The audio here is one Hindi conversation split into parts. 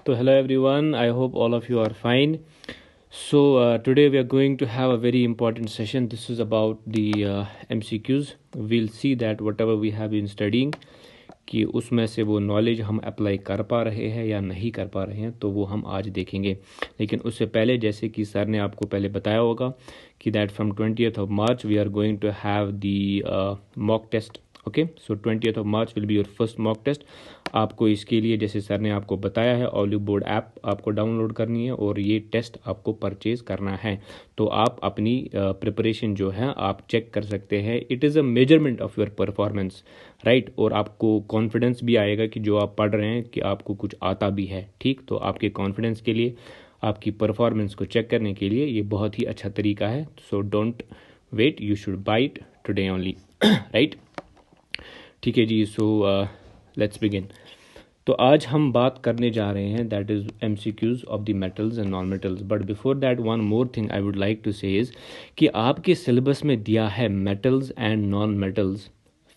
So hello everyone. I hope all of you are fine. So today we are going to have a very important session. This is about the MCQs. We'll see that whatever we have been studying कि उसमें से वो नॉलेज हम अप्लाई कर पा रहे हैं या नहीं कर पा रहे हैं, तो वो हम आज देखेंगे. लेकिन उससे पहले जैसे कि सर ने आपको पहले बताया होगा कि that from 20th of March we are going to have the mock test. Okay, so 20th of March will be your first mock test. आपको इसके लिए जैसे सर ने आपको बताया है ऑलिव बोर्ड ऐप आपको डाउनलोड करनी है और ये टेस्ट आपको परचेज करना है. तो आप अपनी प्रिपरेशन जो है आप चेक कर सकते हैं. It is a measurement of your performance, right. और आपको कॉन्फिडेंस भी आएगा कि जो आप पढ़ रहे हैं कि आपको कुछ आता भी है. ठीक, तो आपके कॉन्फिडेंस के लिए, आपकी परफॉर्मेंस को चेक करने के लिए ये बहुत ही अच्छा तरीका है. So don't wait, you should buy it today only, right. ठीक है जी. सो लेट्स बिगिन. तो आज हम बात करने जा रहे हैं that is MCQs of the metals and non metals. But before that one more thing I would like to say is कि आपके सिलेबस में दिया है metals and non metals,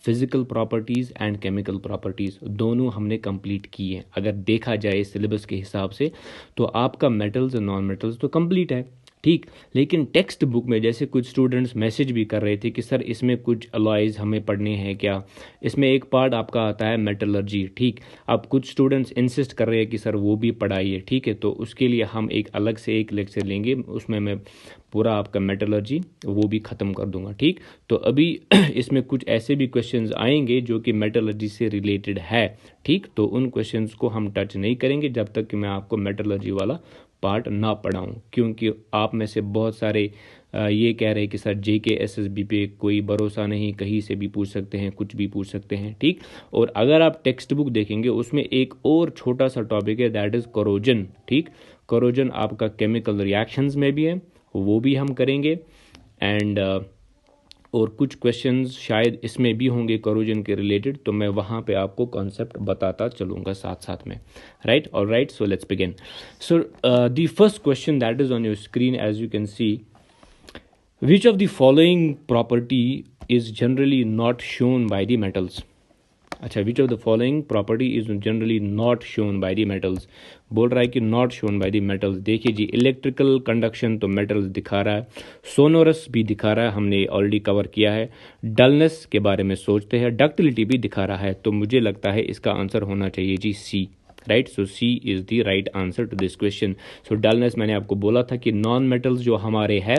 physical properties and chemical properties, दोनों हमने कंप्लीट की है. अगर देखा जाए सिलेबस के हिसाब से तो आपका मेटल्स एंड नॉन मेटल्स तो कंप्लीट है. ठीक, लेकिन टेक्स्ट बुक में जैसे कुछ स्टूडेंट्स मैसेज भी कर रहे थे कि सर इसमें कुछ अलॉयज़ हमें पढ़ने हैं क्या, इसमें एक पार्ट आपका आता है मेटलर्जी. ठीक, अब कुछ स्टूडेंट्स इंसिस्ट कर रहे हैं कि सर वो भी पढ़ाइए. ठीक है, तो उसके लिए हम एक अलग से एक लेक्चर लेंगे, उसमें मैं पूरा आपका मेटलर्जी वो भी ख़त्म कर दूंगा. ठीक, तो अभी इसमें कुछ ऐसे भी क्वेश्चंस आएंगे जो कि मेटलर्जी से रिलेटेड है. ठीक, तो उन क्वेश्चंस को हम टच नहीं करेंगे जब तक कि मैं आपको मेटलर्जी वाला पार्ट ना पढ़ाऊँ, क्योंकि आप में से बहुत सारे ये कह रहे हैं कि सर JK SSB पे कोई भरोसा नहीं, कहीं से भी पूछ सकते हैं, कुछ भी पूछ सकते हैं. ठीक, और अगर आप टेक्स्ट बुक देखेंगे उसमें एक और छोटा सा टॉपिक है दैट इज़ कोरोजन. ठीक, कोरोजन आपका केमिकल रिएक्शंस में भी है, वो भी हम करेंगे. एंड और कुछ क्वेश्चंस शायद इसमें भी होंगे कोरोजन के रिलेटेड, तो मैं वहाँ पे आपको कॉन्सेप्ट बताता चलूँगा साथ साथ में, right. All right, so let's begin. So the first question that is on your screen as you can see, which of the following property is generally not shown by the metals. अच्छा, which of the following property is generally not shown by the metals. बोल रहा है कि not shown by the metals. देखिए जी, इलेक्ट्रिकल कंडक्शन तो मेटल्स दिखा रहा है, सोनोरस भी दिखा रहा है, हमने ऑलरेडी कवर किया है. डलनेस के बारे में सोचते हैं, डक्टिलिटी भी दिखा रहा है. तो मुझे लगता है इसका आंसर होना चाहिए जी C, right. So C is the right answer to this question. So dullness मैंने आपको बोला था कि नॉन मेटल्स जो हमारे हैं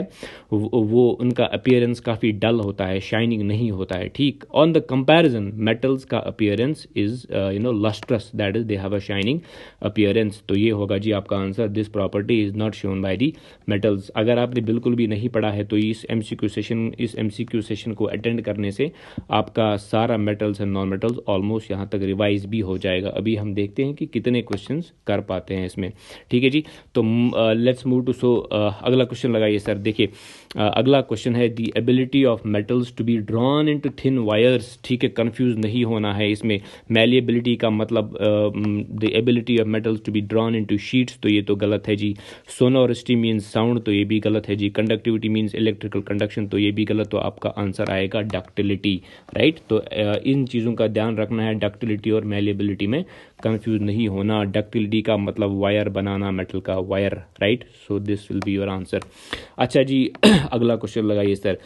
वो उनका अपीयरेंस काफ़ी डल होता है, शाइनिंग नहीं होता है. ठीक, ऑन द कंपैरिजन मेटल्स का appearance is lustrous, that is they have a shining appearance. तो ये होगा जी आपका answer. This property is not shown by the metals. अगर आपने बिल्कुल भी नहीं पढ़ा है तो इस MCQ सेशन को अटेंड करने से आपका सारा metals and non metals almost यहाँ तक रिवाइज भी हो जाएगा. अभी हम देखते हैं कि कितने क्वेश्चंस कर पाते हैं इसमें. ठीक है जी, तो लेट्स मूव टू. सो अगला क्वेश्चन लगाइए सर. देखिए अगला क्वेश्चन है the ability of metals to be drawn into thin wires. ठीक है, कंफ्यूज नहीं होना है इसमें. मैलिएबिलिटी का मतलब the ability of metals to be drawn into sheets, तो ये तो गलत है जी. सोनोरिटी मीन्स साउंड, तो ये भी गलत है जी. कंडक्टिविटी मीन्स इलेक्ट्रिकल कंडक्शन, तो ये भी गलत. तो आपका आंसर आएगा डक्टिलिटी, राइट. तो इन चीज़ों का ध्यान रखना है. डक्टिलिटी और मैलिएबिलिटी में कंफ्यूज नहीं होना. डक्टिलिटी का मतलब वायर बनाना, मेटल का wire, right. So this will be your answer. अच्छा जी, अगला क्वेश्चन लगाइए सर.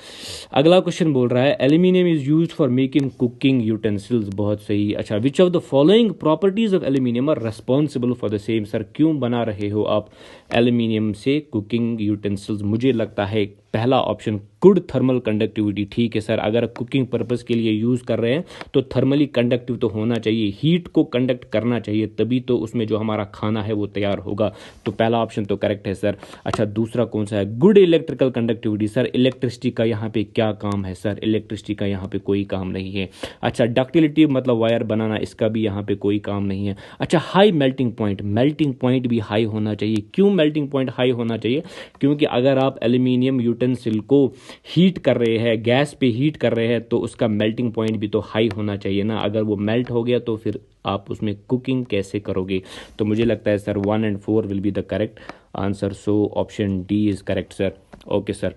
अगला क्वेश्चन बोल रहा है aluminium is used for making cooking utensils. बहुत सही. अच्छा, which of the following properties of aluminium are responsible for the same. Sir क्यों बना रहे हो आप एल्यूमिनियम से कुकिंग यूटेंसिल्स. मुझे लगता है पहला ऑप्शन, गुड थर्मल कंडक्टिविटी. ठीक है सर, अगर कुकिंग पर्पस के लिए यूज़ कर रहे हैं तो थर्मली कंडक्टिव तो होना चाहिए, हीट को कंडक्ट करना चाहिए, तभी तो उसमें जो हमारा खाना है वो तैयार होगा. तो पहला ऑप्शन तो करेक्ट है सर. अच्छा, दूसरा कौन सा है, good electrical conductivity. Sir electricity का यहाँ पे क्या काम है सर, इलेक्ट्रिसिटी का यहाँ पे कोई काम नहीं है. अच्छा, डक्टिलिटी मतलब वायर बनाना, इसका भी यहाँ पे कोई काम नहीं है. अच्छा, high melting point, melting point भी हाई होना चाहिए. क्यों मेल्टिंग पॉइंट हाई होना चाहिए, क्योंकि अगर आप एल्यूमिनियम यूटेंसिल को हीट कर रहे हैं, गैस पे हीट कर रहे हैं, तो उसका मेल्टिंग पॉइंट भी तो हाई होना चाहिए ना. अगर वो मेल्ट हो गया तो फिर आप उसमें कुकिंग कैसे करोगे. तो मुझे लगता है sir 1 and 4 will be the correct answer. So option D is correct sir. Okay sir,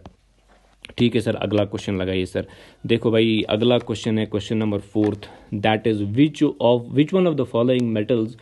ठीक है सर. अगला क्वेश्चन लगाइए सर. देखो भाई, अगला क्वेश्चन है question number 4. that is which one of the following metals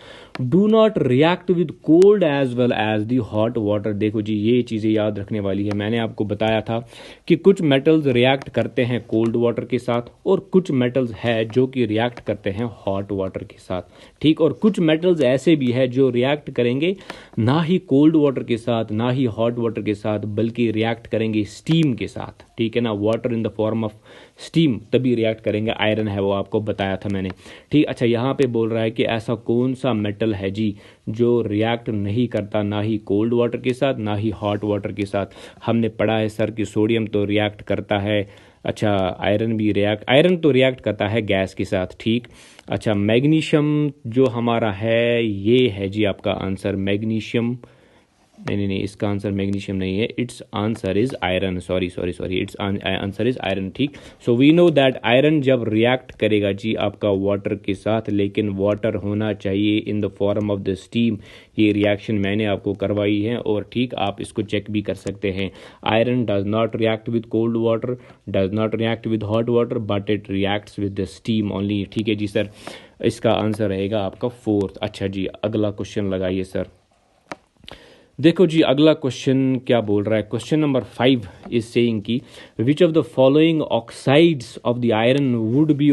do not react with cold as well as the hot water। देखो जी, ये चीज़ें याद रखने वाली है। मैंने आपको बताया था कि कुछ मेटल्स रिएक्ट करते हैं कोल्ड वाटर के साथ और कुछ मेटल्स है जो कि रिएक्ट करते हैं हॉट वाटर के साथ, ठीक। और कुछ मेटल्स ऐसे भी है जो रिएक्ट करेंगे ना ही कोल्ड वाटर के साथ ना ही हॉट वाटर के साथ, बल्कि रिएक्ट करेंगे स्टीम के साथ, ठीक है ना। Water in the form of steam तभी रिएक्ट करेंगे। आयरन है, वो आपको बताया था मैंने, ठीक। अच्छा, यहाँ पे बोल रहा है कि ऐसा कौन सा मेटल है जी जो रिएक्ट नहीं करता ना ही कोल्ड वाटर के साथ ना ही हॉट वाटर के साथ। हमने पढ़ा है सर कि सोडियम तो रिएक्ट करता है। अच्छा, आयरन तो रिएक्ट करता है गैस के साथ, ठीक। अच्छा, मैग्नीशियम जो हमारा है ये है जी आपका आंसर मैग्नीशियम। नहीं, इसका आंसर मैग्नीशियम नहीं है, it's answer is iron. Sorry, it's answer is iron, ठीक। So we know that iron जब रिएक्ट करेगा जी आपका वाटर के साथ, लेकिन वाटर होना चाहिए in the form of the steam. ये रिएक्शन मैंने आपको करवाई है और ठीक आप इसको चेक भी कर सकते हैं। Iron does not react with cold water, does not react with hot water, but it reacts with the steam only, ठीक है जी सर। इसका आंसर रहेगा आपका 4th। अच्छा जी, अगला क्वेश्चन लगाइए सर। देखो जी, अगला क्वेश्चन क्या बोल रहा है। क्वेश्चन नंबर 5 इज सेइंग कि विच of the following oxides of the iron would be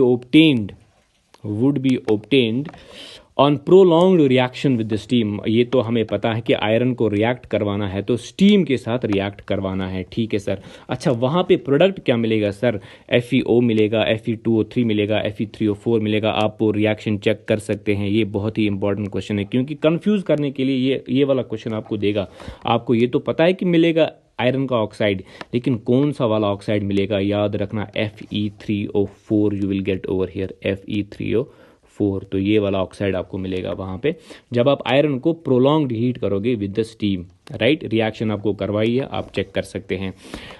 obtained on prolonged reaction with the steam. ये तो हमें पता है कि आयरन को रिएक्ट करवाना है तो स्टीम के साथ रिएक्ट करवाना है, ठीक है सर। अच्छा, वहाँ पे प्रोडक्ट क्या मिलेगा सर? FeO मिलेगा, Fe2O3 मिलेगा, Fe3O4 मिलेगा। आप वो रिएक्शन चेक कर सकते हैं। ये बहुत ही इंपॉर्टेंट क्वेश्चन है क्योंकि कंफ्यूज करने के लिए ये वाला क्वेश्चन आपको देगा। आपको ये तो पता है कि मिलेगा आयरन का ऑक्साइड, लेकिन कौन सा वाला ऑक्साइड मिलेगा याद रखना, Fe3O4 you will get over here, Fe3O4। तो ये वाला ऑक्साइड आपको मिलेगा वहाँ पे जब आप आयरन को प्रोलॉन्ग्ड हीट करोगे with the steam, right. Reaction आपको करवाई है, आप चेक कर सकते हैं।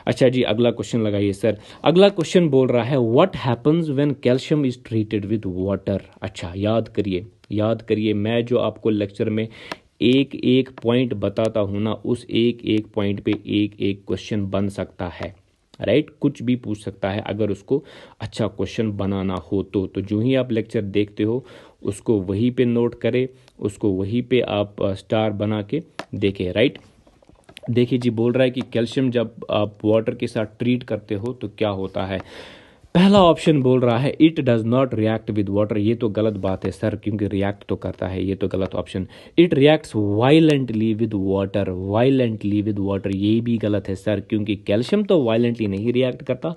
अच्छा जी, अगला क्वेश्चन लगाइए सर। अगला क्वेश्चन बोल रहा है what happens when calcium is treated with water. अच्छा, याद करिए मैं जो आपको लेक्चर में एक एक पॉइंट बताता हूँ ना, उस एक एक पॉइंट पे एक एक क्वेश्चन बन सकता है, राइट। कुछ भी पूछ सकता है अगर उसको अच्छा क्वेश्चन बनाना हो तो जो ही आप लेक्चर देखते हो उसको वहीं पे नोट करें, उसको वहीं पे आप स्टार बना के देखें, राइट। देखिए जी, बोल रहा है कि कैल्शियम जब आप वाटर के साथ ट्रीट करते हो तो क्या होता है। पहला ऑप्शन बोल रहा है it does not react with water. ये तो गलत बात है सर, क्योंकि रिएक्ट तो करता है, ये तो गलत option. It reacts violently with water, ये भी गलत है सर, क्योंकि कैल्शियम तो वायलेंटली नहीं रिएक्ट करता।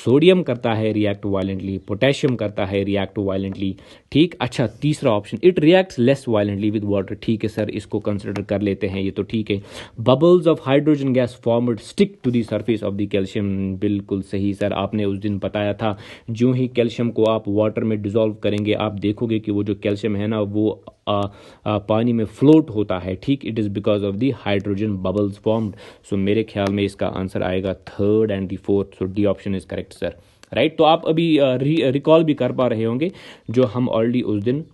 सोडियम करता है रिएक्ट वायलेंटली, पोटेशियम करता है रिएक्ट वायलेंटली, ठीक। अच्छा, तीसरा option it reacts less violently with water, ठीक है सर, इसको कंसिडर कर लेते हैं, ये तो ठीक है। Bubbles of hydrogen gas formed stick to the surface of the calcium, बिल्कुल सही सर, आपने उस दिन बताया था। जो ही कैल्शियम को आप वाटर में डिसॉल्व करेंगे आप देखोगे कि वो जो कैल्शियम है ना वो पानी में फ्लोट होता है, ठीक। It is because of the hydrogen bubbles formed. So मेरे ख्याल में इसका आंसर आएगा 3rd and the 4th। So D option is correct sir, right. तो आप अभी रिकॉल भी कर पा रहे होंगे जो हम ऑलरेडी उस दिन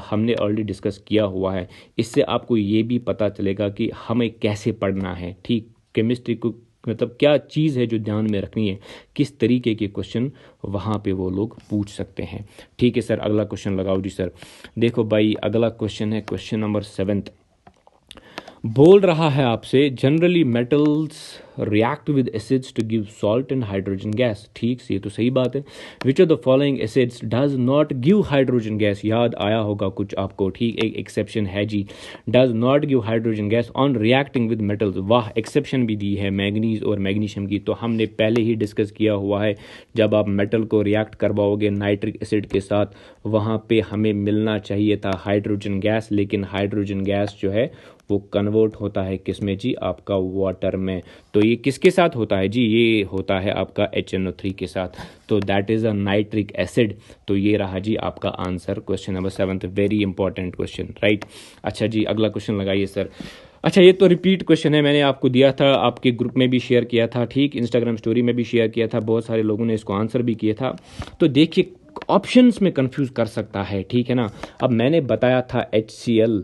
हमने ऑलरेडी डिस्कस किया हुआ है। इससे आपको ये भी पता चलेगा कि हमें कैसे पढ़ना है, ठीक। केमिस्ट्री को मतलब क्या चीज़ है जो ध्यान में रखनी है, किस तरीके के क्वेश्चन वहाँ पे वो लोग पूछ सकते हैं, ठीक है सर। अगला क्वेश्चन लगाओ जी सर। देखो भाई, अगला क्वेश्चन है क्वेश्चन नंबर 7। बोल रहा है आपसे generally metals react with acids to give salt and hydrogen gas, ठीक। ये तो सही बात है। Which of the following acids does not give hydrogen gas, याद आया होगा कुछ आपको, ठीक। एक एक्सेप्शन है जी, does not give hydrogen gas on reacting with metals. वाह, एक्सेप्शन भी दी है मैग्नीज और मैग्नीशियम की, तो हमने पहले ही डिस्कस किया हुआ है। जब आप मेटल को रिएक्ट करवाओगे नाइट्रिक एसिड के साथ, वहाँ पे हमें मिलना चाहिए था हाइड्रोजन गैस, लेकिन हाइड्रोजन गैस जो है वो कन्वर्ट होता है किसमें जी, आपका वाटर में। तो ये किसके साथ होता है जी, ये होता है आपका HNO3 के साथ। तो that is a nitric acid. तो ये रहा जी आपका answer, question number 7। Very important question, right. अच्छा जी, अगला क्वेश्चन लगाइए सर। अच्छा, ये तो रिपीट क्वेश्चन है, मैंने आपको दिया था, आपके ग्रुप में भी शेयर किया था, ठीक। इंस्टाग्राम स्टोरी में भी शेयर किया था, बहुत सारे लोगों ने इसको आंसर भी किया था। तो देखिए, ऑप्शंस में कंफ्यूज कर सकता है, ठीक है ना। अब मैंने बताया था HCl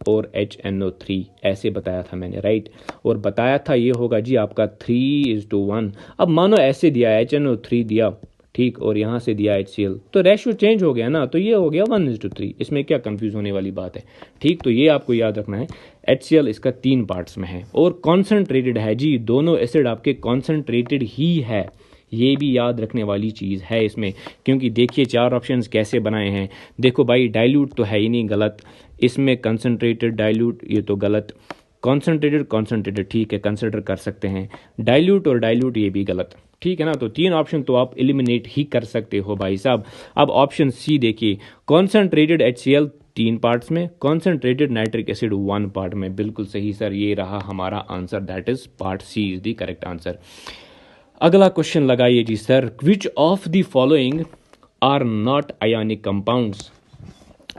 और HNO3 ऐसे बताया था मैंने, राइट। और बताया था ये होगा जी आपका 3:1। अब मानो ऐसे दिया HNO3 दिया, ठीक, और यहाँ से दिया HCl, तो रेशियो चेंज हो गया ना, तो ये हो गया 1:3। इसमें क्या कंफ्यूज होने वाली बात है। ठीक, तो ये आपको याद रखना है। HCl इसका 3 पार्ट्स में है और कॉन्सेंट्रेटेड है जी, दोनों एसिड आपके कॉन्सेंट्रेटेड ही है, ये भी याद रखने वाली चीज़ है इसमें। क्योंकि देखिए 4 ऑप्शंस कैसे बनाए हैं। देखो भाई डाइल्यूट तो है ही नहीं, गलत। इसमें कंसनट्रेटेड डाइल्यूट, ये तो गलत। कॉन्सेंट्रेटेड ठीक है, कंसिडर कर सकते हैं। डाइल्यूट और डाइल्यूट ये भी गलत। ठीक है ना, तो 3 ऑप्शन तो आप एलिमिनेट ही कर सकते हो भाई साहब। अब ऑप्शन सी देखिए, कॉन्सेंट्रेटेड HCl 3 पार्ट्स में, कॉन्सेंट्रेटेड नाइट्रिक एसिड 1 पार्ट में। बिल्कुल सही सर, ये रहा हमारा answer, that is part C is the correct answer. अगला क्वेश्चन लगाइए जी sir, which of the following are not ionic compounds.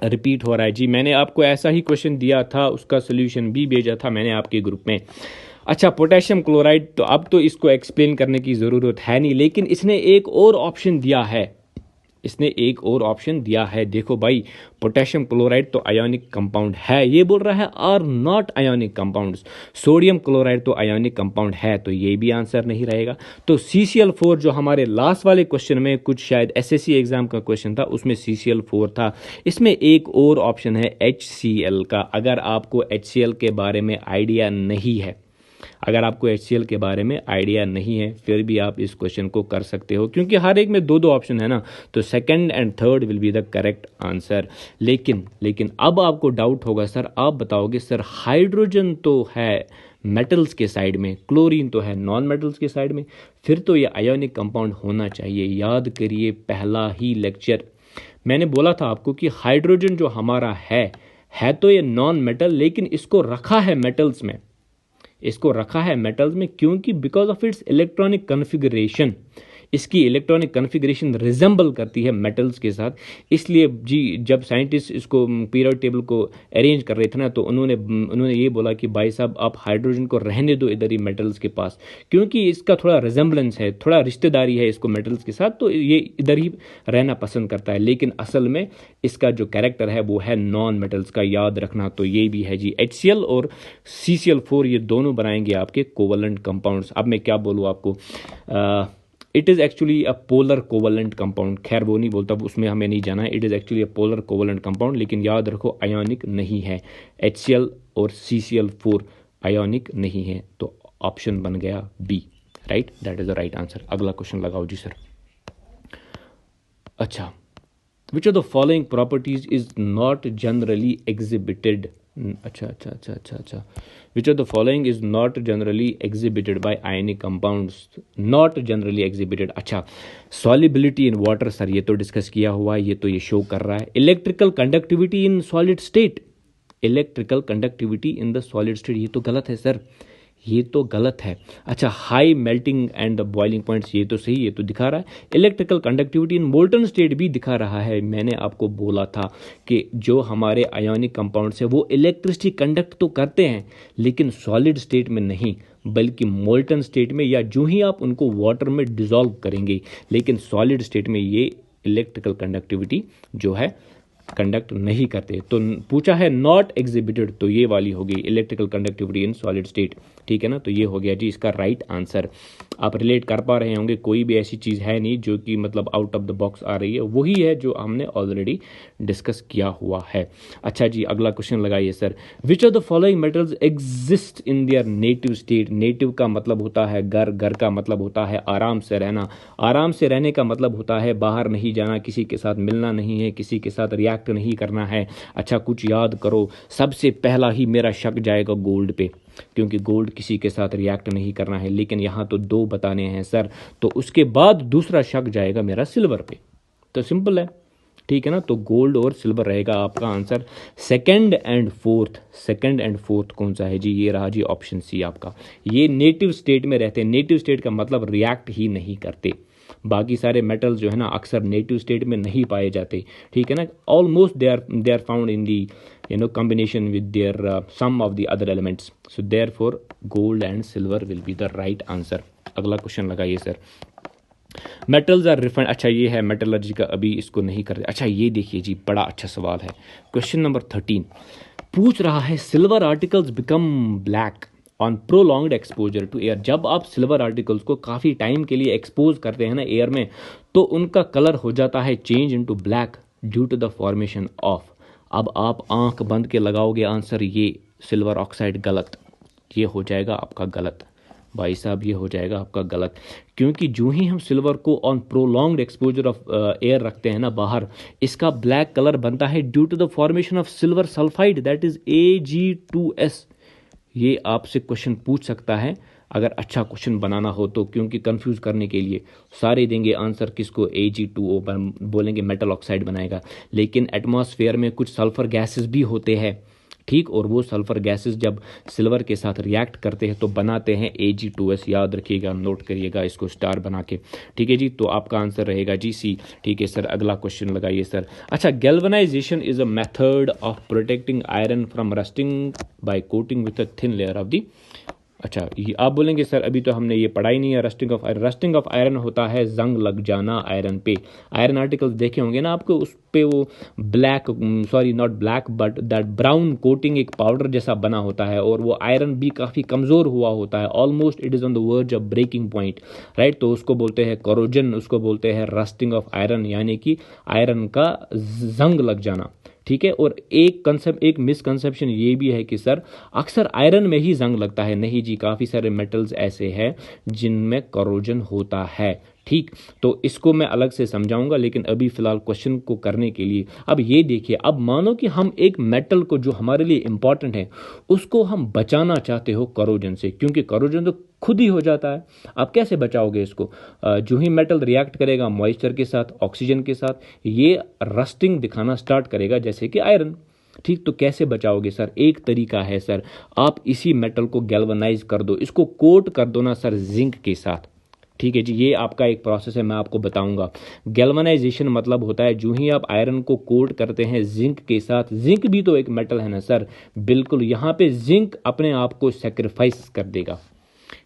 Repeat हो रहा है जी, मैंने आपको ऐसा ही क्वेश्चन दिया था, उसका सोल्यूशन भी भेजा था मैंने आपके ग्रुप में। अच्छा, पोटेशियम क्लोराइड, तो अब तो इसको एक्सप्लेन करने की ज़रूरत है नहीं, लेकिन इसने एक और ऑप्शन दिया है, इसने एक और ऑप्शन दिया है। देखो भाई, पोटेशियम क्लोराइड तो आयोनिक कंपाउंड है, ये बोल रहा है are not ionic compounds. Sodium chloride तो आयोनिक कंपाउंड है, तो ये भी आंसर नहीं रहेगा। तो CCl4 जो हमारे लास्ट वाले क्वेश्चन में, कुछ शायद SSC एग्जाम का क्वेश्चन था, उसमें CCl4 था। इसमें एक और ऑप्शन है HCl का। अगर आपको HCl के बारे में आइडिया नहीं है, अगर आपको HCl के बारे में आइडिया नहीं है, फिर भी आप इस क्वेश्चन को कर सकते हो, क्योंकि हर एक में 2-2 ऑप्शन है ना, तो second and third will be the correct answer. लेकिन अब आपको डाउट होगा सर, आप बताओगे सर हाइड्रोजन तो है मेटल्स के साइड में, क्लोरीन तो है नॉन मेटल्स के साइड में, फिर तो ये आयोनिक कंपाउंड होना चाहिए। याद करिए पहला ही लेक्चर मैंने बोला था आपको कि हाइड्रोजन जो हमारा है तो ये नॉन मेटल, लेकिन इसको रखा है मेटल्स में, इसको रखा है मेटल्स में, क्योंकि because of its electronic configuration, इसकी इलेक्ट्रॉनिक कॉन्फ़िगरेशन रिजेंबल करती है मेटल्स के साथ। इसलिए जी जब साइंटिस्ट इसको पीरियड टेबल को अरेंज कर रहे थे ना, तो उन्होंने ये बोला कि भाई साहब आप हाइड्रोजन को रहने दो इधर ही मेटल्स के पास, क्योंकि इसका थोड़ा रिजेंबलेंस है, थोड़ा रिश्तेदारी है इसको मेटल्स के साथ, तो ये इधर ही रहना पसंद करता है। लेकिन असल में इसका जो कैरेक्टर है वो है नॉन मेटल्स का, याद रखना। तो ये भी है जी, HCl और CCl4 ये दोनों बनाएंगे आपके कोवलेंट कंपाउंड्स। अब मैं क्या बोलूँ आपको, it is actually a polar covalent compound. खैर वो नहीं बोलता, उसमें हमें नहीं जाना है। It is actually a polar covalent compound, लेकिन याद रखो आयोनिक नहीं है। HCl और CCl4 आयोनिक नहीं है, तो ऑप्शन बन गया B, right, that is the right answer. अगला क्वेश्चन लगाओ जी सर। अच्छा, which of the following properties is not generally exhibited. अच्छा, which of the following is not generally exhibited by ionic compounds, not generally exhibited। अच्छा, solubility in water सर ये तो डिस्कस किया हुआ है, ये तो ये शो कर रहा है। Electrical conductivity in solid state, electrical conductivity in the solid state, ये तो गलत है सर, ये तो गलत है। अच्छा, high melting and boiling points, ये तो सही, ये तो दिखा रहा है। इलेक्ट्रिकल कंडक्टिविटी इन मोल्टन स्टेट भी दिखा रहा है। मैंने आपको बोला था कि जो हमारे आयोनिक कंपाउंड्स हैं वो इलेक्ट्रिसिटी कंडक्ट तो करते हैं, लेकिन सॉलिड स्टेट में नहीं, बल्कि मोल्टन स्टेट में, या जो ही आप उनको वाटर में डिसॉल्व करेंगे, लेकिन सॉलिड स्टेट में ये इलेक्ट्रिकल कंडक्टिविटी जो है कंडक्ट नहीं करते। तो पूछा है नॉट एग्जिबिटेड, तो ये वाली होगी electrical conductivity in solid state. ठीक है ना, तो ये हो गया जी इसका राइट आंसर। आप रिलेट कर पा रहे होंगे, कोई भी ऐसी चीज़ है नहीं जो कि मतलब आउट ऑफ द बॉक्स आ रही है, वही है जो हमने ऑलरेडी डिस्कस किया हुआ है। अच्छा जी, अगला क्वेश्चन लगाइए sir, which of the following metals exist in their native state. Native का मतलब होता है घर, घर का मतलब होता है आराम से रहना, आराम से रहने का मतलब होता है बाहर नहीं जाना, किसी के साथ मिलना नहीं है, किसी के साथ रिएक्ट नहीं करना है। अच्छा, कुछ याद करो, सबसे पहला ही मेरा शक जाएगा गोल्ड पे, क्योंकि गोल्ड किसी के साथ रिएक्ट नहीं करना है, लेकिन यहाँ तो 2 बताने हैं सर, तो उसके बाद दूसरा शक जाएगा मेरा सिल्वर पे। तो सिंपल है, ठीक है ना, तो गोल्ड और सिल्वर रहेगा आपका आंसर। सेकंड एंड फोर्थ कौन सा है जी, ये रहा जी ऑप्शन सी आपका। ये नेटिव स्टेट में रहते हैं, नेटिव स्टेट का मतलब रिएक्ट ही नहीं करते। बाकी सारे मेटल्स जो है ना अक्सर नेटिव स्टेट में नहीं पाए जाते, ठीक है ना, almost they are found in the combination with their some of the other elements, so therefore gold and silver will be the right answer। अगला क्वेश्चन लगाइए सर, मेटल्स आर रिफाइंड। अच्छा, ये है मेटलर्जी का, अभी इसको नहीं करते। अच्छा, ये देखिए जी, बड़ा अच्छा सवाल है। क्वेश्चन नंबर 13 पूछ रहा है, silver articles become black on prolonged exposure to air. जब आप सिल्वर आर्टिकल्स को काफ़ी टाइम के लिए एक्सपोज करते हैं ना एयर में, तो उनका कलर हो जाता है change into black due to the formation of. अब आप आंख बंद के लगाओगे आंसर ये सिल्वर ऑक्साइड, गलत। ये हो जाएगा आपका गलत भाई साहब, ये हो जाएगा आपका गलत, क्योंकि जो ही हम सिल्वर को on prolonged exposure of air रखते हैं ना बाहर, इसका ब्लैक कलर बनता है due to the formation of silver sulphide, that is Ag2S। ये आपसे क्वेश्चन पूछ सकता है अगर अच्छा क्वेश्चन बनाना हो तो, क्योंकि कंफ्यूज करने के लिए सारे देंगे आंसर किसको, Ag2O बोलेंगे मेटल ऑक्साइड बनाएगा, लेकिन एटमॉस्फेयर में कुछ सल्फर गैसेस भी होते हैं, ठीक, और वो सल्फर गैसेस जब सिल्वर के साथ रिएक्ट करते हैं तो बनाते हैं Ag2S। याद रखिएगा, नोट करिएगा इसको स्टार बना के, ठीक है जी। तो आपका आंसर रहेगा जी सी, ठीक है सर। अगला क्वेश्चन लगाइए सर। अच्छा, galvanisation is a method of protecting iron from rusting by coating with a thin layer of the. अच्छा, ये आप बोलेंगे सर अभी तो हमने ये पढ़ा ही नहीं है rusting of iron. Rusting of iron होता है जंग लग जाना आयरन पे। आयरन आर्टिकल्स देखे होंगे ना आपको, उस पे वो black, sorry not black but that brown coating एक पाउडर जैसा बना होता है, और वो आयरन भी काफ़ी कमज़ोर हुआ होता है, almost it is on the verge of breaking point, right. तो उसको बोलते हैं कोरोजन, उसको बोलते हैं रस्टिंग ऑफ आयरन, यानी कि आयरन का जंग लग जाना, ठीक है। और एक मिसकंसेप्शन ये भी है कि सर अक्सर आयरन में ही जंग लगता है। नहीं जी, काफ़ी सारे मेटल्स ऐसे हैं जिनमें करोजन होता है, ठीक। तो इसको मैं अलग से समझाऊंगा, लेकिन अभी फिलहाल क्वेश्चन को करने के लिए अब ये देखिए, अब मानो कि हम एक मेटल को जो हमारे लिए इंपॉर्टेंट है उसको हम बचाना चाहते हो करोजन से, क्योंकि करोजन तो खुद ही हो जाता है। आप कैसे बचाओगे इसको? जो ही मेटल रिएक्ट करेगा मॉइस्चर के साथ, ऑक्सीजन के साथ, ये रस्टिंग दिखाना स्टार्ट करेगा, जैसे कि आयरन, ठीक। तो कैसे बचाओगे सर? एक तरीका है सर, आप इसी मेटल को गैल्वेनाइज कर दो, इसको कोट कर दो ना सर जिंक के साथ, ठीक है जी। ये आपका एक प्रोसेस है, मैं आपको बताऊंगा। गैल्वेनाइजेशन मतलब होता है जो ही आप आयरन को कोट करते हैं जिंक के साथ, जिंक भी तो एक मेटल है ना सर, बिल्कुल। यहाँ पे जिंक अपने आप को सेक्रीफाइस कर देगा,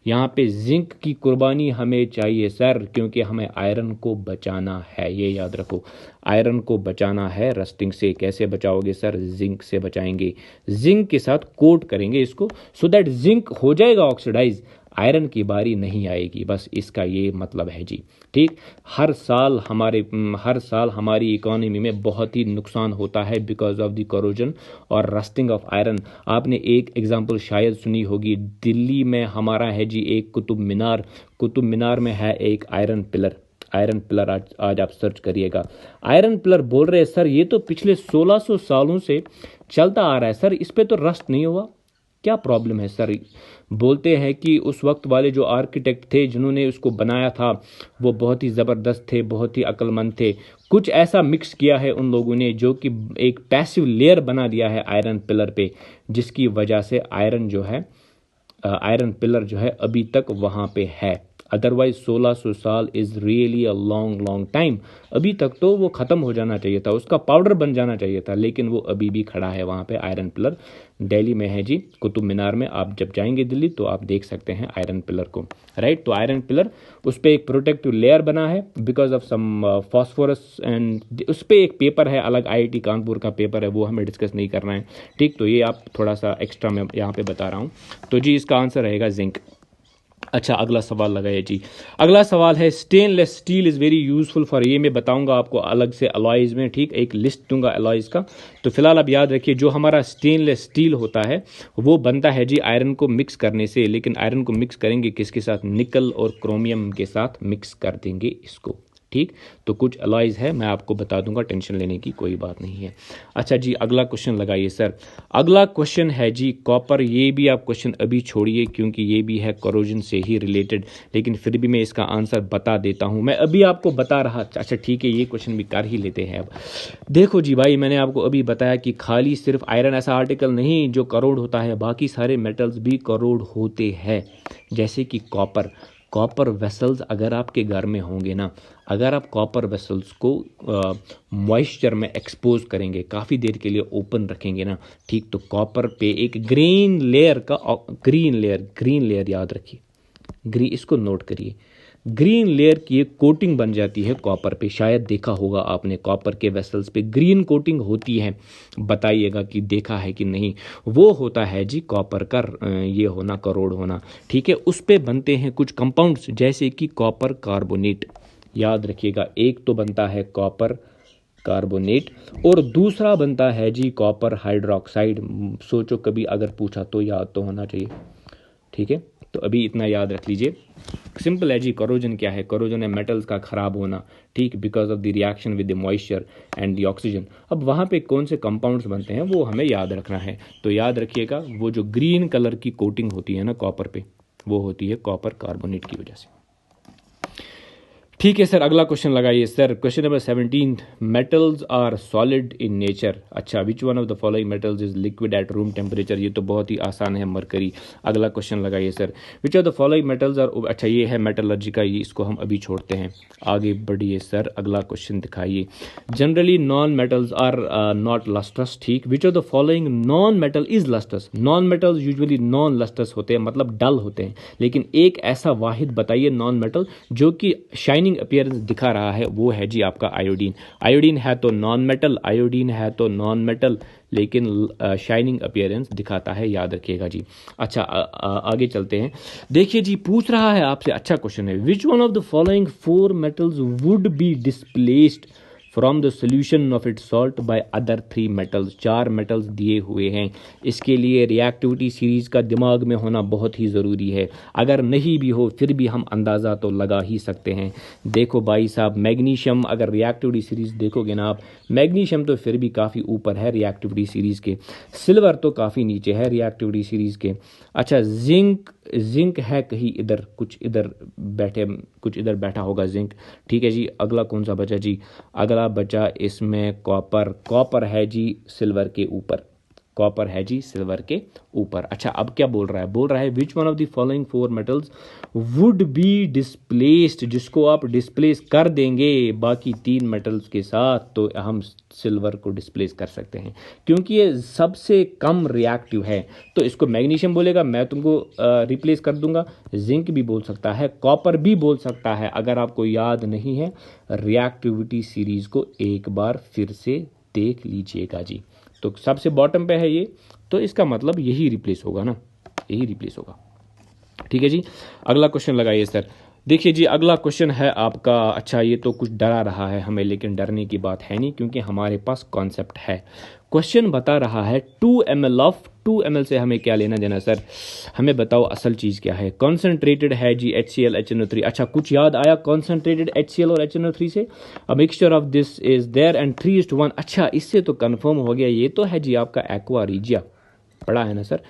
यहाँ पे जिंक की कुर्बानी हमें चाहिए सर, क्योंकि हमें आयरन को बचाना है, ये याद रखो, आयरन को बचाना है रस्टिंग से। कैसे बचाओगे सर? जिंक से बचाएंगे, जिंक के साथ कोट करेंगे इसको, सो दैट जिंक हो जाएगा ऑक्सीडाइज, आयरन की बारी नहीं आएगी, बस इसका ये मतलब है जी, ठीक। हर साल हमारी इकोनॉमी में बहुत ही नुकसान होता है बिकॉज ऑफ द करोजन और रस्टिंग ऑफ आयरन। आपने एक एग्जांपल शायद सुनी होगी, दिल्ली में हमारा है जी एक कुतुब मीनार में है एक आयरन पिलर। आज आप सर्च करिएगा, आयरन पिलर बोल रहे हैं सर ये तो पिछले 1600 सालों से चलता आ रहा है सर, इस पे तो रस्ट नहीं हुआ, क्या प्रॉब्लम है सर? बोलते हैं कि उस वक्त वाले जो आर्किटेक्ट थे जिन्होंने उसको बनाया था वो बहुत ही ज़बरदस्त थे, बहुत ही अक्लमंद थे। कुछ ऐसा मिक्स किया है उन लोगों ने जो कि एक पैसिव लेयर बना दिया है आयरन पिलर पे, जिसकी वजह से आयरन पिलर जो है अभी तक वहाँ पे है। अदरवाइज 1600 साल is really a long time. अभी तक तो वो ख़त्म हो जाना चाहिए था, उसका पाउडर बन जाना चाहिए था, लेकिन वो अभी भी खड़ा है वहाँ पे आयरन पिलर। दिल्ली में है जी कुतुब मीनार में, आप जब जाएंगे दिल्ली तो आप देख सकते हैं आयरन पिलर को, राइट। तो आयरन पिलर, उस पर एक प्रोटेक्टिव लेयर बना है because of some phosphorus, and उस पर एक पेपर है अलग, IIT कानपुर का पेपर है, वो हमें डिस्कस नहीं करना है, ठीक। तो ये आप थोड़ा सा एक्स्ट्रा मैं यहाँ पे बता रहा हूँ। तो जी इसका आंसर रहेगा जिंक। अच्छा, अगला सवाल लगाइए जी। अगला सवाल है, stainless steel is very useful for, ये मैं बताऊंगा आपको अलग से अलॉयज़ में, ठीक, एक लिस्ट दूंगा अलॉयज़ का। तो फिलहाल आप याद रखिए, जो हमारा स्टेनलेस स्टील होता है वो बनता है जी आयरन को मिक्स करने से, लेकिन आयरन को मिक्स करेंगे किसके साथ? निकल और क्रोमियम के साथ मिक्स कर देंगे इसको, ठीक। तो कुछ अलॉयज़ है, मैं आपको बता दूंगा, टेंशन लेने की कोई बात नहीं है। अच्छा जी, अगला क्वेश्चन लगाइए सर। अगला क्वेश्चन है जी कॉपर। ये भी आप क्वेश्चन अभी छोड़िए क्योंकि ये भी है करोजन से ही रिलेटेड, लेकिन फिर भी मैं इसका आंसर बता देता हूँ। मैं अभी आपको बता रहा, अच्छा ठीक है, ये क्वेश्चन भी कर ही लेते हैं। अब देखो जी भाई, मैंने आपको अभी बताया कि खाली सिर्फ आयरन ऐसा आर्टिकल नहीं जो करोड़ होता है, बाकी सारे मेटल्स भी करोड़ होते हैं, जैसे कि कॉपर वेसल्स अगर आपके घर में होंगे ना, अगर आप कॉपर वेसल्स को मॉइस्चर में एक्सपोज करेंगे, काफ़ी देर के लिए ओपन रखेंगे ना, ठीक, तो कॉपर पे एक ग्रीन लेयर याद रखिए, इसको नोट करिए, ग्रीन लेयर की एक कोटिंग बन जाती है कॉपर पे। शायद देखा होगा आपने कॉपर के वेसल्स पे ग्रीन कोटिंग होती है, बताइएगा कि देखा है कि नहीं। वो होता है जी कॉपर का ये होना, करोड़ होना, ठीक है। उस पे बनते हैं कुछ कंपाउंड्स जैसे कि कॉपर कार्बोनेट। याद रखिएगा, एक तो बनता है कॉपर कार्बोनेट और दूसरा बनता है जी कॉपर हाइड्रोक्साइड। सोचो कभी अगर पूछा तो याद तो होना चाहिए, ठीक है। तो अभी इतना याद रख लीजिए, सिंपल है जी। करोजन क्या है? करोजन है मेटल्स का खराब होना, ठीक, because of the reaction with the moisture and the oxygen. अब वहाँ पे कौन से कंपाउंड्स बनते हैं वो हमें याद रखना है। तो याद रखिएगा, वो जो ग्रीन कलर की कोटिंग होती है ना कॉपर पे, वो होती है कॉपर कार्बोनेट की वजह से। ठीक है सर, अगला क्वेश्चन लगाइए sir. Question number 17, metals are solid in nature. अच्छा, which one of the following metals is liquid at room temperature? ये तो बहुत ही आसान है, मरकरी। अगला क्वेश्चन लगाइए sir. Which of the following metals are, अच्छा ये है मेटलर्जी का, ये इसको हम अभी छोड़ते हैं, आगे बढ़िए सर। अगला क्वेश्चन दिखाइए। Generally non metals are not lustrous, ठीक। Which of the following non metal is lustrous? Non metals usually non lustrous होते हैं, मतलब डल होते हैं, लेकिन एक ऐसा वाहिद बताइए नॉन मेटल जो कि शाइनिंग अपीयरेंस दिखा रहा है, वो है जी आपका आयोडीन। आयोडीन है तो नॉन मेटल, आयोडीन है तो नॉन मेटल, लेकिन शाइनिंग अपीयरेंस दिखाता है, याद रखिएगा जी। अच्छा आगे चलते हैं। देखिए जी, पूछ रहा है आपसे, अच्छा क्वेश्चन है। विच one of the following 4 metals would be displaced from the solution of it salt by other 3 metals? 4 metals दिए हुए हैं, इसके लिए रिएक्टिविटी सीरीज का दिमाग में होना बहुत ही ज़रूरी है। अगर नहीं भी हो फिर भी हम अंदाज़ा तो लगा ही सकते हैं। देखो भाई साहब, मैग्नीशियम, अगर रिएक्टिविटी सीरीज देखोगे ना आप, मैग्नीशियम तो फिर भी काफ़ी ऊपर है रिएक्टिविटी सीरीज़ के, सिल्वर तो काफ़ी नीचे है रिएक्टिविटी सीरीज़ के। अच्छा, जिंक है कहीं इधर, कुछ इधर बैठा होगा जिंक, ठीक है जी। अगला कौन सा बचा जी? अगला बचा इसमें कॉपर है जी सिल्वर के ऊपर, कॉपर है जी सिल्वर के ऊपर। अच्छा, अब क्या बोल रहा है? बोल रहा है विच one of the following 4 metals would be displaced, जिसको आप डिस्प्लेस कर देंगे बाकी 3 मेटल्स के साथ, तो हम सिल्वर को डिस्प्लेस कर सकते हैं, क्योंकि ये सबसे कम रिएक्टिव है। तो इसको मैग्नीशियम बोलेगा, मैं तुमको रिप्लेस कर दूंगा। जिंक भी बोल सकता है, कॉपर भी बोल सकता है। अगर आपको याद नहीं है, रिएक्टिविटी सीरीज को एक बार फिर से देख लीजिएगा जी। तो सबसे बॉटम पे है ये, तो इसका मतलब यही रिप्लेस होगा ना, यही रिप्लेस होगा, ठीक है जी। अगला क्वेश्चन लगाइए सर। देखिए जी, अगला क्वेश्चन है आपका, अच्छा ये तो कुछ डरा रहा है हमें, लेकिन डरने की बात है नहीं क्योंकि हमारे पास कॉन्सेप्ट है। क्वेश्चन बता रहा है 2 ml ऑफ, 2 ml से हमें क्या लेना देना सर? हमें बताओ असल चीज़ क्या है। कॉन्सेंट्रेटेड है जी HCl HNO3। अच्छा, कुछ याद आया कॉन्सेंट्रेटेड HCl और HNO3 से? A mixture of this is there and 3:1। अच्छा, इससे तो कन्फर्म हो गया, ये तो है जी आपका एक्वा रीजिया। पढ़ा है ना सर?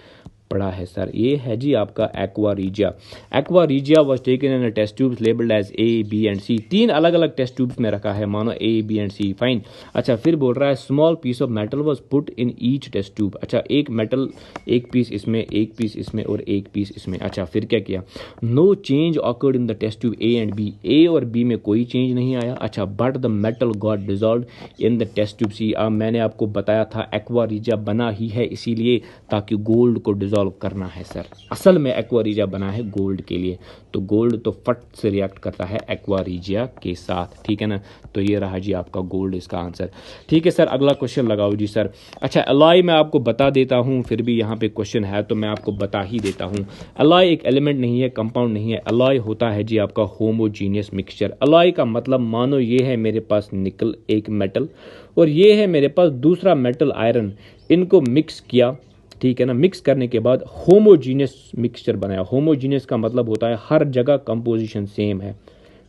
पढ़ा है सर। ये है जी आपका aqua regia. Aqua regia was taken in test tubes labelled as A, B and C। 3 अलग अलग टेस्ट ट्यूब्स में रखा है, मानो A, B and C, fine. अच्छा, फिर बोल रहा है small piece of metal was put in each test tube. अच्छा, एक मेटल, एक पीस इसमें, एक पीस इसमें और एक पीस इसमें। अच्छा, फिर क्या किया? No change occurred in the test tube A and B। A और B में कोई चेंज नहीं आया। अच्छा, but the metal got dissolve in the test tube C। अब मैंने आपको बताया था एक्वा रीजिया बना ही है इसीलिए ताकि गोल्ड को डिजॉल्व करना है सर। असल में एक्वा रीजिया बना है गोल्ड के लिए, तो गोल्ड तो फट से रिएक्ट करता है एक्वा रीजिया के साथ, ठीक है ना। तो ये रहा जी आपका गोल्ड इसका आंसर, ठीक है सर। अगला क्वेश्चन लगाओ जी सर। अच्छा, अलॉय मैं आपको बता देता हूँ, फिर भी यहाँ पे क्वेश्चन है तो मैं आपको बता ही देता हूँ। अलॉय एक एलिमेंट नहीं है, कंपाउंड नहीं है। अलॉय होता है जी आपका होमोजीनियस मिक्सचर। अलॉय का मतलब, मानो ये है मेरे पास निकल एक मेटल और ये है मेरे पास दूसरा मेटल आयरन, इनको मिक्स किया, ठीक है ना। मिक्स करने के बाद होमोजीनियस मिक्सचर बनाया। होमोजीनियस का मतलब होता है हर जगह कंपोजिशन सेम है,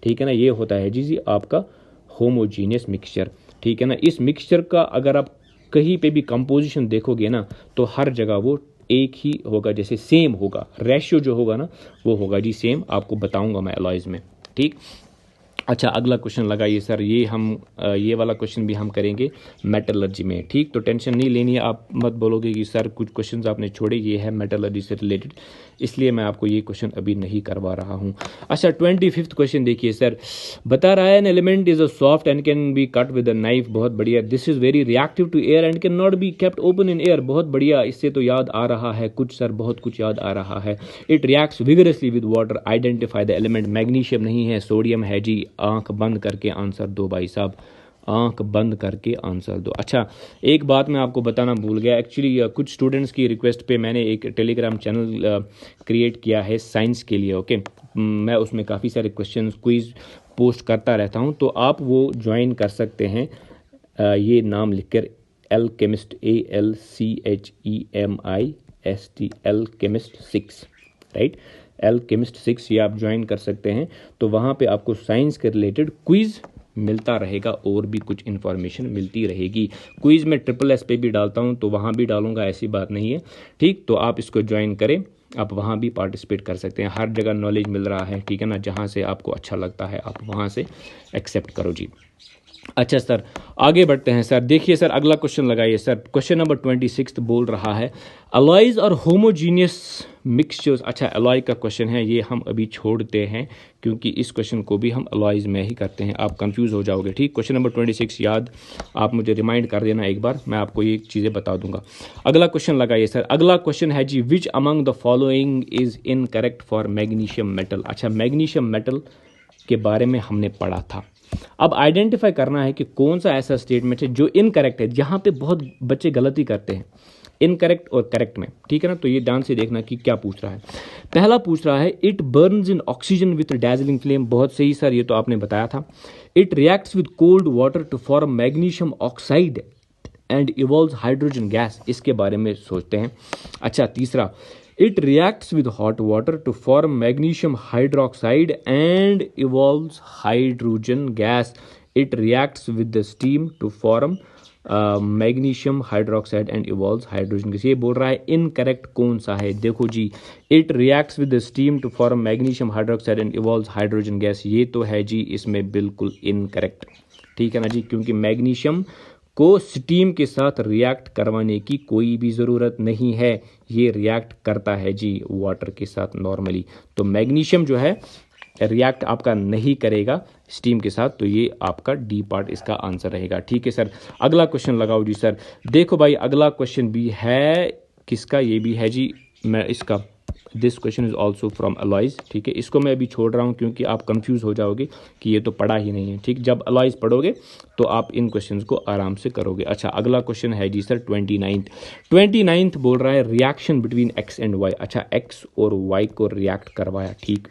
ठीक है ना। ये होता है जी आपका होमोजीनियस मिक्सचर, ठीक है ना। इस मिक्सचर का अगर आप कहीं पे भी कंपोजिशन देखोगे ना, तो हर जगह वो एक ही होगा, जैसे सेम होगा, रेशियो जो होगा ना वो होगा जी सेम। आपको बताऊंगा मैं अलॉयज में, ठीक। अच्छा, अगला क्वेश्चन लगाइए सर, ये वाला क्वेश्चन भी हम करेंगे मेटलर्जी में, ठीक। तो टेंशन नहीं लेनी है, आप मत बोलोगे कि सर कुछ क्वेश्चंस आपने छोड़े, ये है मेटलर्जी से रिलेटेड, इसलिए मैं आपको ये क्वेश्चन अभी नहीं करवा रहा हूँ। अच्छा, 25th क्वेश्चन देखिए सर, बता रहा है an element is a soft and can be cut with a knife, बहुत बढ़िया। This is very reactive to air and can not be kept open in air, बहुत बढ़िया। इससे तो याद आ रहा है कुछ सर, बहुत कुछ याद आ रहा है। It reacts vigorously with water, identify the element, magnesium नहीं है, सोडियम है जी। आंख बंद करके आंसर दो भाई साहब, आंख बंद करके आंसर दो। अच्छा, एक बात मैं आपको बताना भूल गया, एक्चुअली कुछ स्टूडेंट्स की रिक्वेस्ट पे मैंने एक टेलीग्राम चैनल क्रिएट किया है साइंस के लिए, ओके। मैं उसमें काफ़ी सारे क्वेश्चंस क्विज पोस्ट करता रहता हूं, तो आप वो ज्वाइन कर सकते हैं। ये नाम लिखकर alchemist, ALCHEMIST, alchemist 6, right, alchemist 6, ये आप ज्वाइन कर सकते हैं। तो वहाँ पे आपको साइंस के रिलेटेड क्विज मिलता रहेगा और भी कुछ इन्फॉर्मेशन मिलती रहेगी। क्विज में SSS पे भी डालता हूँ, तो वहाँ भी डालूंगा, ऐसी बात नहीं है, ठीक। तो आप इसको ज्वाइन करें, आप वहाँ भी पार्टिसिपेट कर सकते हैं। हर जगह नॉलेज मिल रहा है, ठीक है ना, जहाँ से आपको अच्छा लगता है आप वहाँ से एक्सेप्ट करो जी। अच्छा सर, आगे बढ़ते हैं सर। देखिए सर, अगला क्वेश्चन लगाइए सर। क्वेश्चन नंबर 26 बोल रहा है अलॉयज और होमोजीनियस मिक्सचर्स। अच्छा, अलॉय का क्वेश्चन है, ये हम अभी छोड़ते हैं क्योंकि इस क्वेश्चन को भी हम अलॉयज में ही करते हैं, आप कंफ्यूज हो जाओगे, ठीक। क्वेश्चन नंबर 26 याद, आप मुझे रिमाइंड कर देना एक बार, मैं आपको ये चीज़ें बता दूंगा। अगला क्वेश्चन लगाइए सर। अगला क्वेश्चन है जी, which among the following is incorrect for magnesium metal. अच्छा, मैग्नीशियम मेटल के बारे में हमने पढ़ा था, अब आइडेंटिफाई करना है कि कौन सा ऐसा स्टेटमेंट है जो इनकरेक्ट है, जहां पे बहुत बच्चे गलती करते हैं इनकरेक्ट और करेक्ट में, ठीक है ना। तो ये ध्यान से देखना कि क्या पूछ रहा है। पहला पूछ रहा है it burns in oxygen with dazzling flame, बहुत सही सर, ये तो आपने बताया था। It reacts with cold water to form magnesium oxide and evolves hydrogen gas, इसके बारे में सोचते हैं। अच्छा, तीसरा, it reacts with hot water to form magnesium hydroxide and evolves hydrogen gas. It reacts with the steam to form magnesium hydroxide and evolves hydrogen gas. ये बोल रहा है इनकरेक्ट कौन सा है, देखो जी, it reacts with the steam to form magnesium hydroxide and evolves hydrogen gas, ये तो है जी इसमें बिल्कुल इनकरेक्ट, ठीक है ना जी, क्योंकि मैग्नीशियम को स्टीम के साथ रिएक्ट करवाने की कोई भी ज़रूरत नहीं है, ये रिएक्ट करता है जी वाटर के साथ नॉर्मली। तो मैग्नीशियम जो है रिएक्ट आपका नहीं करेगा स्टीम के साथ, तो ये आपका डी पार्ट इसका आंसर रहेगा, ठीक है सर। अगला क्वेश्चन लगाओ जी सर। देखो भाई, अगला क्वेश्चन भी है किसका, ये भी है जी मैं इसका, this question is also from alloys, ठीक है। इसको मैं अभी छोड़ रहा हूँ क्योंकि आप कंफ्यूज हो जाओगे कि ये तो पढ़ा ही नहीं है, ठीक। जब अलॉयज पढ़ोगे तो आप इन क्वेश्चंस को आराम से करोगे। अच्छा, अगला क्वेश्चन है जी सर 29th बोल रहा है reaction between X and Y. अच्छा, एक्स और वाई को रिएक्ट करवाया, ठीक,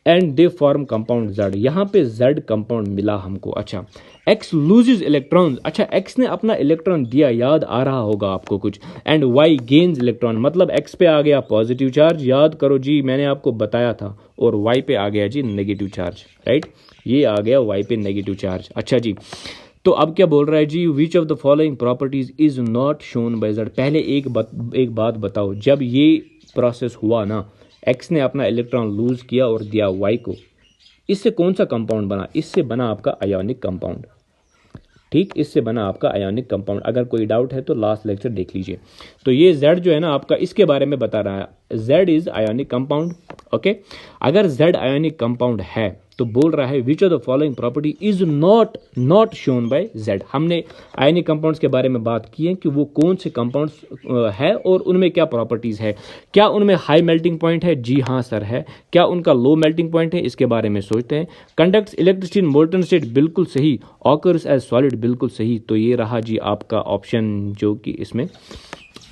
and they form compound Z, यहाँ पे जेड कंपाउंड मिला हमको। अच्छा, एक्स लूजेज इलेक्ट्रॉन्स, अच्छा एक्स ने अपना इलेक्ट्रॉन दिया, याद आ रहा होगा आपको कुछ, एंड वाई गेन्स इलेक्ट्रॉन, मतलब एक्स पे आ गया पॉजिटिव चार्ज, याद करो जी मैंने आपको बताया था, और वाई पे आ गया जी नेगेटिव चार्ज, राइट, ये आ गया वाई पे नेगेटिव चार्ज। अच्छा जी, तो अब क्या बोल रहा है जी, which of the following properties is not shown by Z. पहले एक बात बताओ, जब ये प्रोसेस हुआ ना, एक्स ने अपना इलेक्ट्रॉन लूज किया और दिया वाई को, इससे कौन सा कंपाउंड बना, इससे बना आपका आयोनिक कंपाउंड, ठीक, इससे बना आपका आयोनिक कंपाउंड। अगर कोई डाउट है तो लास्ट लेक्चर देख लीजिए। तो ये Z जो है ना आपका, इसके बारे में बता रहा है, Z is ionic compound, okay. अगर Z आयोनिक कंपाउंड है तो बोल रहा है which of the following property is not shown bye Z। हमने आयोनिक कंपाउंड्स के बारे में बात की है कि वो कौन से कंपाउंड्स है और उनमें क्या प्रॉपर्टीज है। क्या उनमें हाई मेल्टिंग पॉइंट है, जी हाँ सर है। क्या उनका लो मेल्टिंग पॉइंट है, इसके बारे में सोचते हैं। Conducts electricity in molten state, बिल्कुल सही। ऑकर्स एज सॉलिड, बिल्कुल सही। तो ये रहा जी आपका ऑप्शन, जो कि इसमें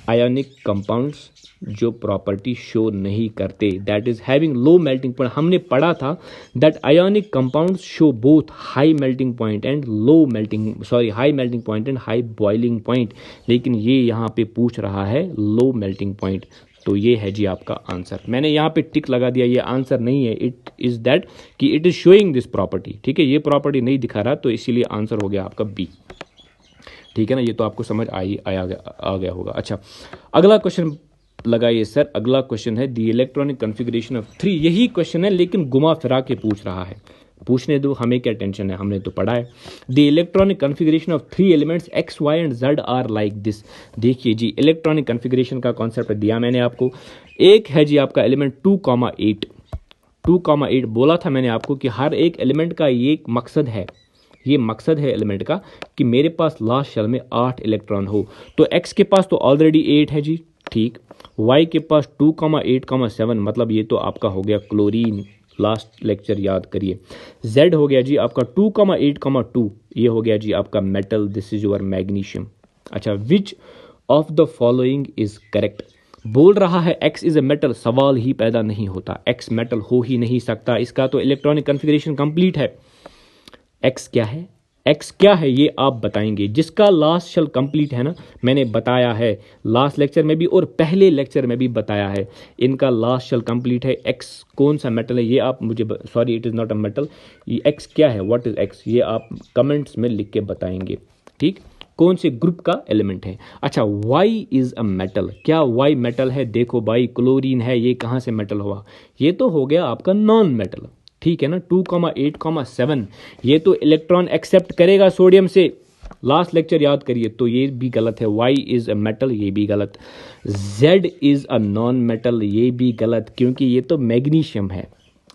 आयोनिक कंपाउंड्स जो प्रॉपर्टी शो नहीं करते, that is having low melting point. हमने पढ़ा था that ionic compounds show both high melting point and high melting point and high boiling point, लेकिन ये यहाँ पे पूछ रहा है लो मेल्टिंग पॉइंट। तो ये है जी आपका आंसर। मैंने यहाँ पे टिक लगा दिया, ये आंसर नहीं है, इट इज दैट कि it is showing this property, ठीक है, ये प्रॉपर्टी नहीं दिखा रहा, तो इसीलिए आंसर हो गया आपका बी, ठीक है ना। ये तो आपको समझ आ गया होगा। अच्छा, अगला क्वेश्चन लगाइए सर। अगला क्वेश्चन है द इलेक्ट्रॉनिक कॉन्फ़िगरेशन ऑफ 3, यही क्वेश्चन है लेकिन घुमा फिरा के पूछ रहा है। पूछने दो, हमें क्या टेंशन है, हमने तो पढ़ा है। The electronic configuration of 3 elements X Y and Z are like this. देखिए जी, इलेक्ट्रॉनिक कन्फिग्रेशन का कॉन्सेप्ट दिया मैंने आपको। एक है जी आपका एलिमेंट 2,8, 2,8 बोला था मैंने आपको कि हर एक एलिमेंट का ये मकसद है, ये मकसद है एलिमेंट का कि मेरे पास लास्ट शेल में 8 इलेक्ट्रॉन हो। तो एक्स के पास तो ऑलरेडी 8 है जी, ठीक। वाई के पास 2,8,7, मतलब ये तो आपका हो गया क्लोरीन, लास्ट लेक्चर याद करिए। जेड हो गया जी आपका 2,8,2, ये हो गया जी आपका metal, this is your magnesium. अच्छा, which of the following is correct. बोल रहा है एक्स इज ए मेटल, सवाल ही पैदा नहीं होता, एक्स मेटल हो ही नहीं सकता, इसका तो इलेक्ट्रॉनिक कन्फिग्रेशन कंप्लीट है। एक्स क्या है, एक्स क्या है ये आप बताएंगे। जिसका लास्ट शेल कंप्लीट है ना, मैंने बताया है लास्ट लेक्चर में भी और पहले लेक्चर में भी बताया है, इनका लास्ट शेल कंप्लीट है। एक्स कौन सा मेटल है ये आप मुझे, sorry it is not a metal, ये एक्स क्या है, व्हाट इज एक्स, ये आप कमेंट्स में लिख के बताएंगे, ठीक। कौन से ग्रुप का एलिमेंट है। अच्छा, वाई इज अ मेटल, क्या वाई मेटल है। देखो भाई, क्लोरीन है, ये कहाँ से मेटल हुआ, ये तो हो गया आपका नॉन मेटल, ठीक है ना। 2,8,7 ये तो इलेक्ट्रॉन एक्सेप्ट करेगा सोडियम से, लास्ट लेक्चर याद करिए, तो ये भी गलत है। वाई इज अ मेटल, ये भी गलत। Z is a non metal, ये भी गलत, क्योंकि ये तो मैग्नीशियम है।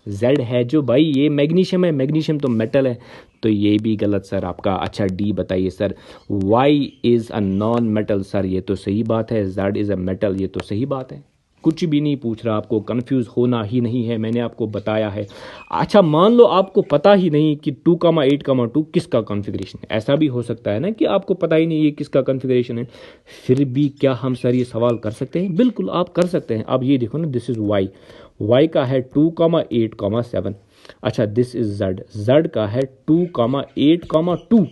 जेड है जो भाई, ये मैग्नीशियम है, मैग्नीशियम तो मेटल है, तो ये भी गलत सर आपका। अच्छा, डी बताइए sir, Y is a non metal, sir ये तो सही बात है। जेड इज अ मेटल, ये तो सही बात है, कुछ भी नहीं पूछ रहा, आपको कंफ्यूज होना ही नहीं है, मैंने आपको बताया है। अच्छा, मान लो आपको पता ही नहीं कि 2,8,2 किसका कॉन्फ़िगरेशन है, ऐसा भी हो सकता है ना कि आपको पता ही नहीं ये किसका कॉन्फ़िगरेशन है, फिर भी क्या हम सर ये सवाल कर सकते हैं। बिल्कुल आप कर सकते हैं। अब ये देखो ना, दिस इज वाई, वाई का है 2,8,7। अच्छा, दिस इज जेड, जेड का है 2,8,2,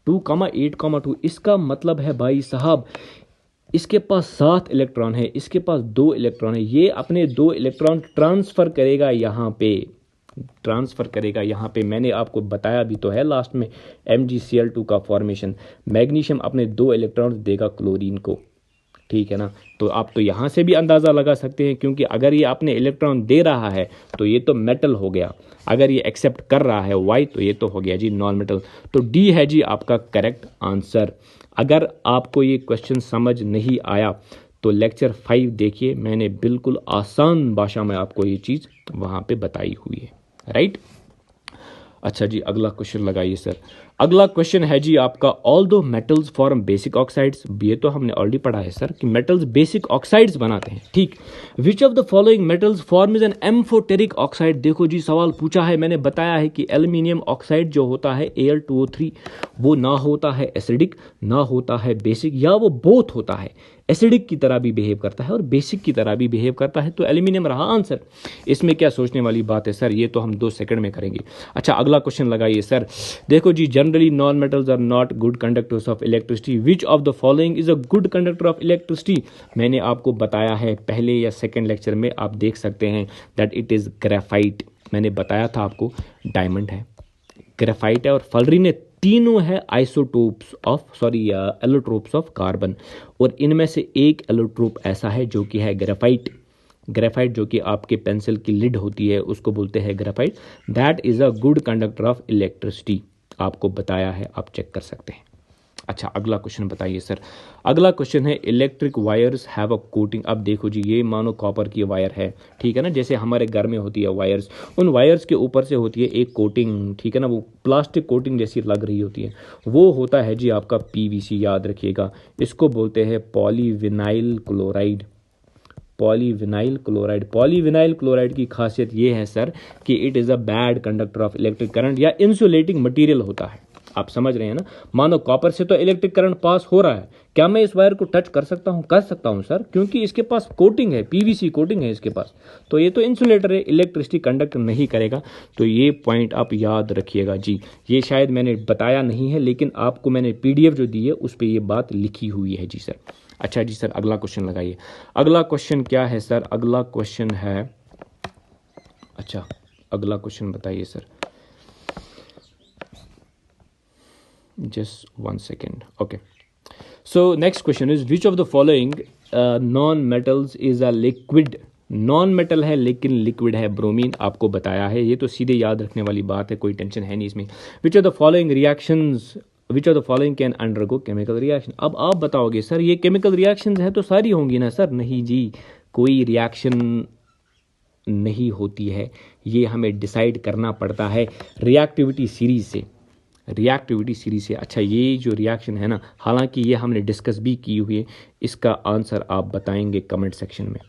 2,8,2। इसका मतलब है भाई साहब, इसके पास 7 इलेक्ट्रॉन है, इसके पास 2 इलेक्ट्रॉन है, ये अपने 2 इलेक्ट्रॉन ट्रांसफर करेगा यहाँ पे, ट्रांसफर करेगा यहाँ पे। मैंने आपको बताया भी तो है लास्ट में, MgCl2 का फॉर्मेशन। मैग्नीशियम अपने 2 इलेक्ट्रॉन देगा क्लोरीन को, ठीक है ना। तो आप तो यहाँ से भी अंदाज़ा लगा सकते हैं, क्योंकि अगर ये अपने इलेक्ट्रॉन दे रहा है तो ये तो मेटल हो गया, अगर ये एक्सेप्ट कर रहा है वाई तो ये तो हो गया जी नॉन मेटल। तो डी है जी आपका करेक्ट आंसर। अगर आपको ये क्वेश्चन समझ नहीं आया तो लेक्चर 5 देखिए, मैंने बिल्कुल आसान भाषा में आपको ये चीज़ वहाँ पे बताई हुई है, राइट। अच्छा जी, अगला क्वेश्चन लगाइए सर। अगला क्वेश्चन है जी आपका, ऑल दो मेटल्स फॉर्म बेसिक ऑक्साइड्स। ये तो हमने ऑलरेडी पढ़ा है सर कि मेटल्स बेसिक ऑक्साइड्स बनाते हैं, ठीक। Which of the following metals form is an amphoteric oxide. देखो जी, सवाल पूछा है, मैंने बताया है कि एल्यूमिनियम ऑक्साइड जो होता है Al2O3, वो ना होता है एसिडिक, ना होता है बेसिक, या वो बोथ होता है, एसिडिक की तरह भी बिहेव करता है और बेसिक की तरह भी बिहेव करता है। तो एल्यूमिनियम रहा आंसर, इसमें क्या सोचने वाली बात है सर, ये तो हम 2 सेकंड में करेंगे। अच्छा, अगला क्वेश्चन लगाइए सर। देखो जी, generally non metals are not good conductors of electricity, which of the following is a good conductor of electricity. मैंने आपको बताया है पहले या सेकेंड लेक्चर में, आप देख सकते हैं दैट इट इज ग्रेफाइट। मैंने बताया था आपको, डायमंड है, ग्रेफाइट है और फलरीन है, तीनों है isotopes of, sorry allotropes of carbon, और इनमें से एक एलोट्रोप ऐसा है जो कि है ग्रेफाइट। ग्रेफाइट जो कि आपके पेंसिल की लिड होती है उसको बोलते हैं graphite. That is a good conductor of electricity, आपको बताया है, आप चेक कर सकते हैं। अच्छा, अगला क्वेश्चन बताइए सर। अगला क्वेश्चन है, electric wires have a coating. अब देखो जी, ये मानो कॉपर की वायर है, ठीक है ना, जैसे हमारे घर में होती है वायर्स, उन वायर्स के ऊपर से होती है एक कोटिंग, ठीक है ना, वो प्लास्टिक कोटिंग जैसी लग रही होती है, वो होता है जी आपका PVC, याद रखिएगा। इसको बोलते हैं polyvinyl chloride, polyvinyl chloride. Polyvinyl chloride की खासियत ये है सर कि it is a bad conductor of electric current, या इंसुलेटिंग मटेरियल होता है। आप समझ रहे हैं ना, मानो कॉपर से तो इलेक्ट्रिक करंट पास हो रहा है, क्या मैं इस वायर को टच कर सकता हूं, कर सकता हूं सर, क्योंकि इसके पास कोटिंग है, PVC कोटिंग है इसके पास, तो ये तो इंसुलेटर है, इलेक्ट्रिसिटी कंडक्ट नहीं करेगा। तो ये पॉइंट आप याद रखिएगा जी। ये शायद मैंने बताया नहीं है, लेकिन आपको मैंने PDF जो दी है उस पर ये बात लिखी हुई है जी सर। अच्छा जी सर, अगला क्वेश्चन लगाइए। अगला क्वेश्चन क्या है सर, अगला क्वेश्चन है, अच्छा अगला क्वेश्चन बताइए sir, just 1 second. Okay, so next question is, which of the following non metals is a liquid non metal है लेकिन लिक्विड है, ब्रोमीन आपको बताया है, ये तो सीधे याद रखने वाली बात है, कोई टेंशन है नहीं इसमें। विच of the following reactions, which of the following can undergo chemical reaction. अब आप बताओगे सर ये केमिकल रिएक्शंस है तो सारी होंगी ना सर, नहीं जी, कोई रिएक्शन नहीं होती है, ये हमें डिसाइड करना पड़ता है रिएक्टिविटी सीरीज से, रिएक्टिविटी सीरीज से। अच्छा ये जो रिएक्शन है ना, हालांकि ये हमने डिस्कस भी की हुई है, इसका आंसर आप बताएंगे कमेंट सेक्शन में,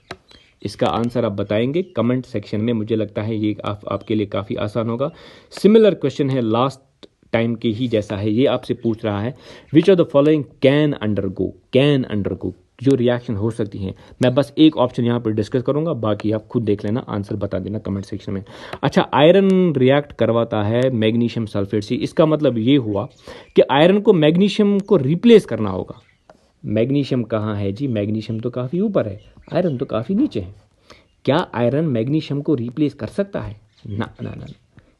इसका आंसर आप बताएंगे कमेंट सेक्शन में। मुझे लगता है ये आपके लिए काफ़ी आसान होगा। सिमिलर क्वेश्चन है लास्ट टाइम के ही जैसा है, ये आपसे पूछ रहा है which of the following can undergo, can undergo जो रिएक्शन हो सकती हैं। मैं बस एक ऑप्शन यहाँ पर डिस्कस करूंगा, बाकी आप खुद देख लेना, आंसर बता देना कमेंट सेक्शन में। अच्छा आयरन रिएक्ट करवाता है मैग्नीशियम सल्फेट से, इसका मतलब ये हुआ कि आयरन को मैग्नीशियम को रिप्लेस करना होगा। मैग्नीशियम कहाँ है जी, मैग्नीशियम तो काफ़ी ऊपर है, आयरन तो काफ़ी नीचे है। क्या आयरन मैग्नीशियम को रिप्लेस कर सकता है? ना ना ना,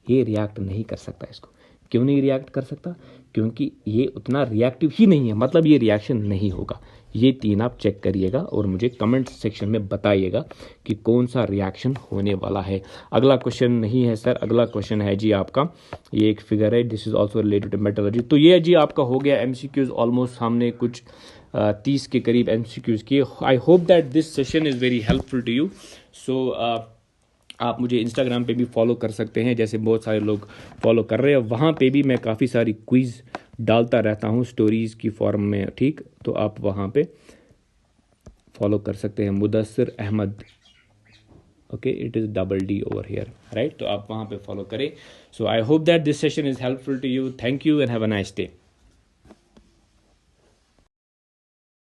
ये रिएक्ट नहीं कर सकता। इसको क्यों नहीं रिएक्ट कर सकता? क्योंकि ये उतना रिएक्टिव ही नहीं है, मतलब ये रिएक्शन नहीं होगा। ये तीन आप चेक करिएगा और मुझे कमेंट सेक्शन में बताइएगा कि कौन सा रिएक्शन होने वाला है। अगला क्वेश्चन नहीं है सर, अगला क्वेश्चन है जी आपका, ये एक फिगर है, this is also related to metallurgy. तो ये जी आपका हो गया एमसीक्यूज ऑलमोस्ट, हमने कुछ 30 के करीब एमसीक्यूज किए। I hope that this session is very helpful to you. So आप मुझे इंस्टाग्राम पे भी फॉलो कर सकते हैं, जैसे बहुत सारे लोग फॉलो कर रहे हैं, वहाँ पे भी मैं काफ़ी सारी क्विज़ डालता रहता हूँ स्टोरीज़ की फॉर्म में, ठीक, तो आप वहाँ पे फॉलो कर सकते हैं, Mudassir Ahmed, okay, it is DD over here, right, तो आप वहाँ पे फॉलो करें। So I hope that this session is helpful to you. Thank you and have a nice day.